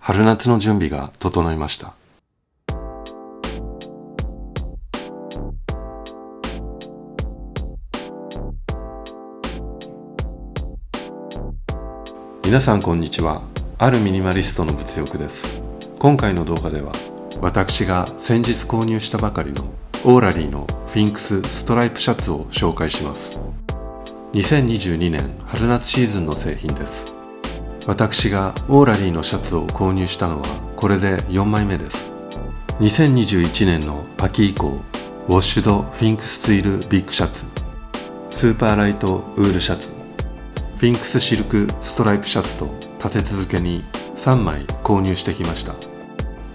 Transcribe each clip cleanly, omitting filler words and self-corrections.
春夏の準備が整いました。皆さんこんにちは。あるミニマリストの物欲です。今回の動画では私が先日購入したばかりのオーラリーのフィンクスストライプシャツを紹介します。2022年春夏シーズンの製品です。私がオーラリーのシャツを購入したのはこれで4枚目です。2021年の秋以降、ウォッシュドフィンクスツイルビッグシャツ、スーパーライトウールシャツ、フィンクスシルクストライプシャツと立て続けに3枚購入してきました。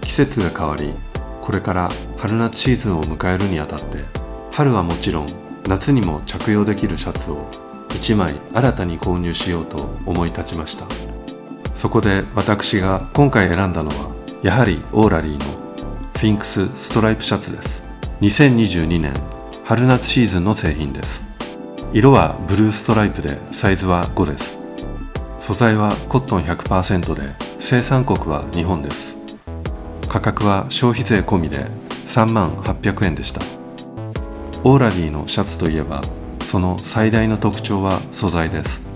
季節が変わり、これから春夏シーズンを迎えるにあたって、春はもちろん夏にも着用できるシャツを1枚新たに購入しようと思い立ちました。そこで私が今回選んだのはやはりオーラリーのフィンクスストライプシャツです。2022年春夏シーズンの製品です。色はブルーストライプでサイズは5です。素材はコットン 100% で生産国は日本です。価格は消費税込みで3800円でした。オーラリーのシャツといえばその最大の特徴は素材です。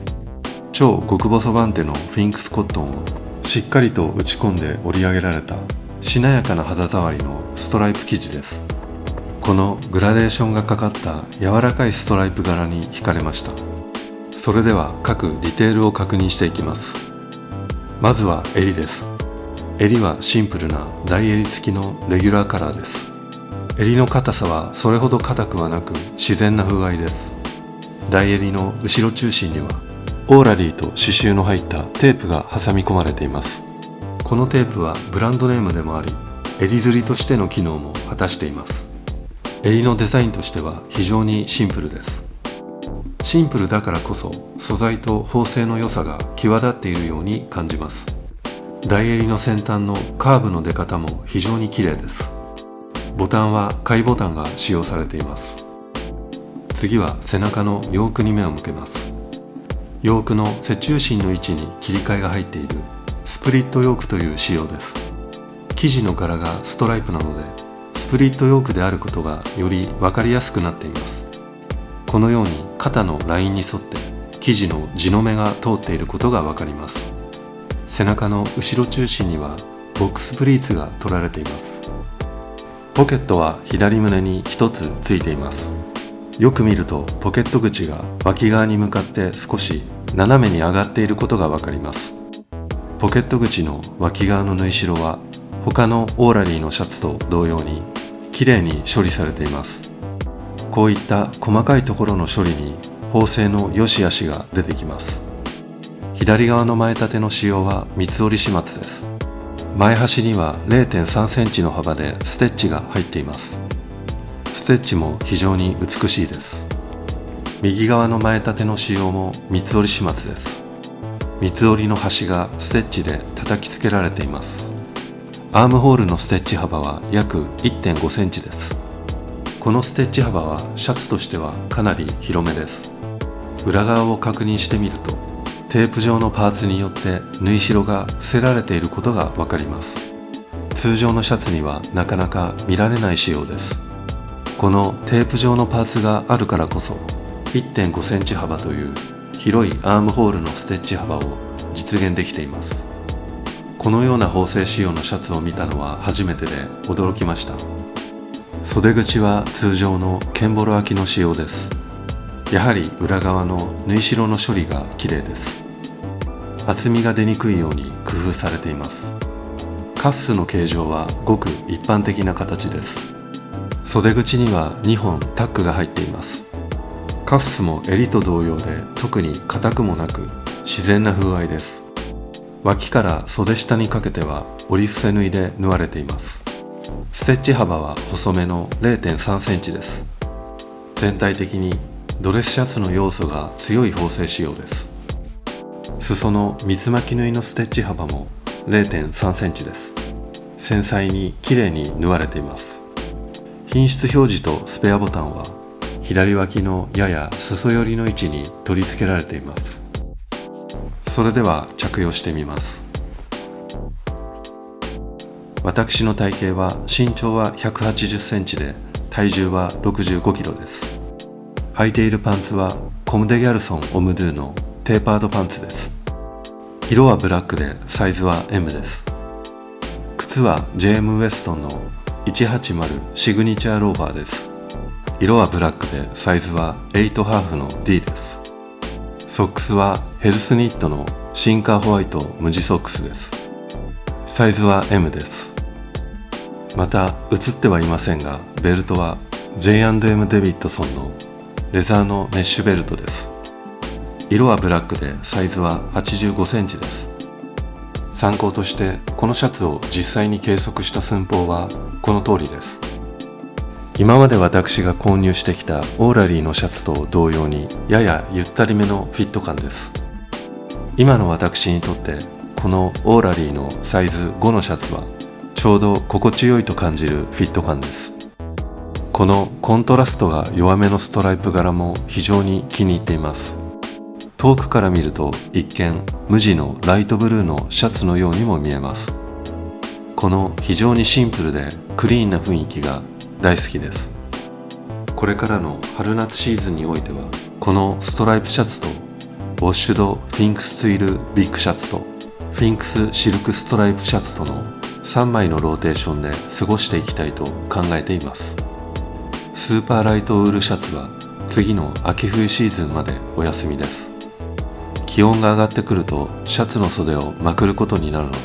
超極細番手のフィンクスコットンをしっかりと打ち込んで織り上げられたしなやかな肌触りのストライプ生地です。このグラデーションがかかった柔らかいストライプ柄に惹かれました。それでは各ディテールを確認していきます。まずは襟です。襟はシンプルな大襟付きのレギュラーカラーです。襟の硬さはそれほど硬くはなく自然な風合いです。大襟の後ろ中心にはオーラリーと刺繍の入ったテープが挟み込まれています。このテープはブランドネームでもあり、襟釣りとしての機能も果たしています。襟のデザインとしては非常にシンプルです。シンプルだからこそ素材と縫製の良さが際立っているように感じます。大襟の先端のカーブの出方も非常に綺麗です。ボタンは貝ボタンが使用されています。次は背中のヨークに目を向けます。ヨークの背中心の位置に切り替えが入っているスプリットヨークという仕様です。生地の柄がストライプなのでスプリットヨークであることがより分かりやすくなっています。このように肩のラインに沿って生地の地の目が通っていることが分かります。背中の後ろ中心にはボックスプリーツが取られています。ポケットは左胸に1つついています。よく見るとポケット口が脇側に向かって少し斜めに上がっていることが分かります。ポケット口の脇側の縫い代は他のオーラリーのシャツと同様にきれいに処理されています。こういった細かいところの処理に縫製の良し悪しが出てきます。左側の前立ての仕様は三つ折り始末です。前端には 0.3 センチの幅でステッチが入っています。ステッチも非常に美しいです。右側の前立ての仕様も三つ折り始末です。三つ折りの端がステッチで叩きつけられています。アームホールのステッチ幅は約 1.5 センチです。このステッチ幅はシャツとしてはかなり広めです。裏側を確認してみるとテープ状のパーツによって縫い代が伏せられていることがわかります。通常のシャツにはなかなか見られない仕様です。このテープ状のパーツがあるからこそ 1.5 センチ幅という広いアームホールのステッチ幅を実現できています。このような縫製仕様のシャツを見たのは初めてで驚きました。袖口は通常のケンボロ開きの仕様です。やはり裏側の縫い代の処理が綺麗です。厚みが出にくいように工夫されています。カフスの形状はごく一般的な形です。袖口には2本タックが入っています。カフスも襟と同様で特に硬くもなく自然な風合いです。脇から袖下にかけては折り伏せ縫いで縫われています。ステッチ幅は細めの 0.3 センチです。全体的にドレスシャツの要素が強い縫製仕様です。裾の水巻き縫いのステッチ幅も 0.3 センチです。繊細にきれいに縫われています。品質表示とスペアボタンは左脇のやや裾寄りの位置に取り付けられています。それでは着用してみます。私の体型は身長は180センチで体重は65キロです。履いているパンツはコムデ・ギャルソン・オムドゥのテーパードパンツです。色はブラックでサイズは M です。靴は JM ウエストンの180シグニチャーローバーです。色はブラックでサイズは8ハーフの D です。ソックスはヘルスニットのシンカーホワイト無地ソックスです。サイズは M です。また写ってはいませんが、ベルトは J&M デビッドソンのレザーのメッシュベルトです。色はブラックでサイズは85センチです。参考としてこのシャツを実際に計測した寸法はこの通りです。今まで私が購入してきたオーラリーのシャツと同様にややゆったりめのフィット感です。今の私にとってこのオーラリーのサイズ5のシャツはちょうど心地よいと感じるフィット感です。このコントラストが弱めのストライプ柄も非常に気に入っています。遠くから見ると一見無地のライトブルーのシャツのようにも見えます。この非常にシンプルでクリーンな雰囲気が大好きです。これからの春夏シーズンにおいてはこのストライプシャツとウォッシュドフィンクスツイルビッグシャツとフィンクスシルクストライプシャツとの3枚のローテーションで過ごしていきたいと考えています。スーパーライトウールシャツは次の秋冬シーズンまでお休みです。気温が上がってくるとシャツの袖をまくることになるので、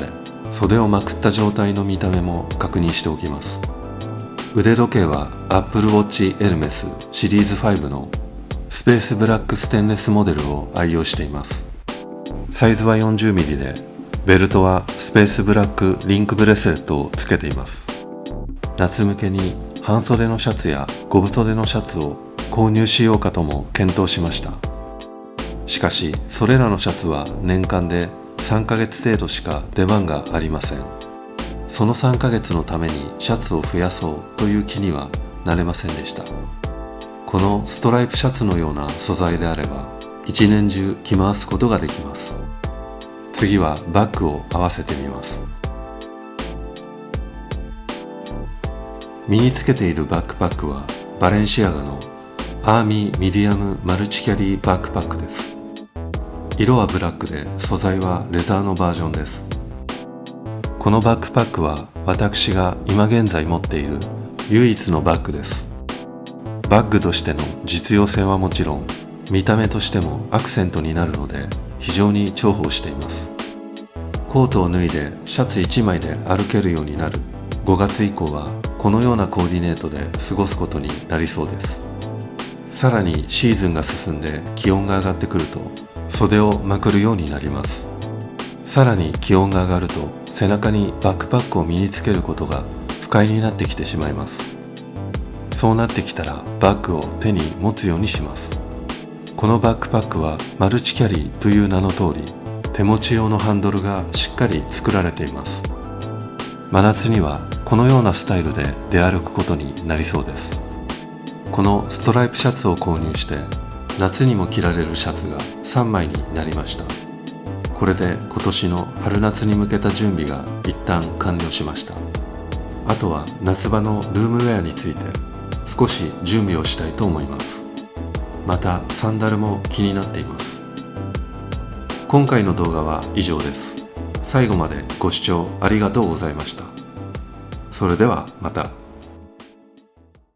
袖をまくった状態の見た目も確認しておきます。腕時計は Apple Watch Hermes シリーズ5のスペースブラックステンレスモデルを愛用しています。サイズは 40mm で、ベルトはスペースブラックリンクブレスレットをつけています。夏向けに半袖のシャツや5分袖のシャツを購入しようかとも検討しました。しかしそれらのシャツは年間で3ヶ月程度しか出番がありません。その3ヶ月のためにシャツを増やそうという気にはなれませんでした。このストライプシャツのような素材であれば一年中着回すことができます。次はバッグを合わせてみます。身につけているバックパックはバレンシアガのアーミーミディアムマルチキャリーバックパックです。色はブラックで素材はレザーのバージョンです。このバックパックは私が今現在持っている唯一のバッグです。バッグとしての実用性はもちろん、見た目としてもアクセントになるので非常に重宝しています。コートを脱いでシャツ1枚で歩けるようになる5月以降はこのようなコーディネートで過ごすことになりそうです。さらにシーズンが進んで気温が上がってくると袖をまくるようになります。さらに気温が上がると背中にバックパックを身につけることが不快になってきてしまいます。そうなってきたらバッグを手に持つようにします。このバックパックはマルチキャリーという名の通り、手持ち用のハンドルがしっかり作られています。真夏にはこのようなスタイルで出歩くことになりそうです。このストライプシャツを購入して夏にも着られるシャツが3枚になりました。これで今年の春夏に向けた準備が一旦完了しました。あとは夏場のルームウェアについて少し準備をしたいと思います。またサンダルも気になっています。今回の動画は以上です。最後までご視聴ありがとうございました。それではまた。